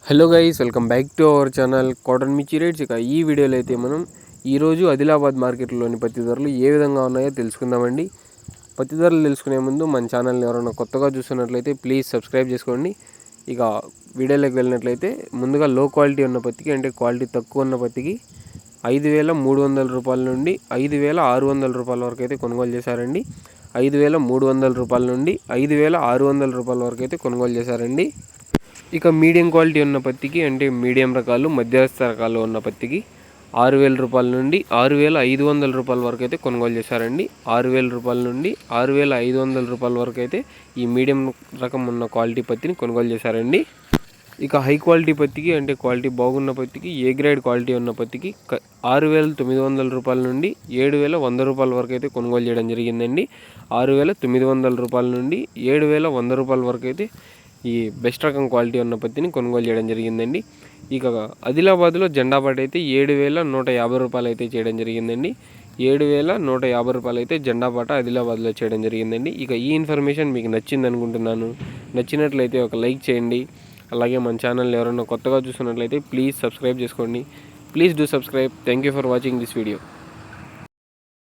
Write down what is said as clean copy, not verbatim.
Hello guys, welcome back to our channel cotton మిర్చి rates. ఇక ఈ వీడియోలో అయితే మనం ఈరోజు ఆదిలాబాద్ మార్కెట్లోని పత్తి ధరలు ఏ విధంగా ఉన్నాయో తెలుసుకుందామండి. పత్తి ధరలు తెలుసుకునే ముందు మన ఛానల్ని ఎవరైనా కొత్తగా చూస్తున్నట్లయితే ప్లీజ్ సబ్స్క్రైబ్ చేసుకోండి. ఇక వీడియోలోకి వెళ్ళినట్లయితే ముందుగా లో క్వాలిటీ ఉన్న పత్తికి, అంటే క్వాలిటీ తక్కువ ఉన్న పత్తికి 5,300 రూపాయల నుండి 5,600 రూపాయల వరకు అయితే కొనుగోలు చేశారండి. 5,300 రూపాయల నుండి 5,600 రూపాయల వరకు అయితే కొనుగోలు చేశారండి. ఇక మీడియం క్వాలిటీ ఉన్న పత్తికి, అంటే మీడియం రకాలు మధ్యస్థ రకాలు ఉన్న పత్తికి 6,000 రూపాయల నుండి 6,500 రూపాయల వరకు అయితే కొనుగోలు చేశారండి. 6,000 రూపాయల నుండి 6,500 రూపాయల వరకు అయితే ఈ మీడియం రకం ఉన్న క్వాలిటీ పత్తిని కొనుగోలు చేశారండి. ఇక హై క్వాలిటీ పత్తికి, అంటే క్వాలిటీ బాగున్న పత్తికి, ఏ గ్రేడ్ క్వాలిటీ ఉన్న పత్తికి 6,900 రూపాయల నుండి 7,100 రూపాయల వరకు అయితే కొనుగోలు చేయడం జరిగిందండి. 6,900 రూపాయల నుండి 7,100 రూపాయల వరకు అయితే ఈ బెస్ట్ రకం క్వాలిటీ ఉన్న పత్తిని కొనుగోలు చేయడం జరిగిందండి. ఇక ఆదిలాబాద్లో జెండా పాట అయితే 7,150 రూపాయలు అయితే చేయడం జరిగిందండి. 7,150 రూపాయలు అయితే జెండా పాట ఆదిలాబాద్లో చేయడం జరిగిందండి. ఇక ఈ ఇన్ఫర్మేషన్ మీకు నచ్చింది అనుకుంటున్నాను. నచ్చినట్లయితే ఒక లైక్ చేయండి. అలాగే మన ఛానల్ ఎవరైనా కొత్తగా చూస్తున్నట్లయితే ప్లీజ్ సబ్స్క్రైబ్ చేసుకోండి. Please do subscribe. Thank you for watching this video.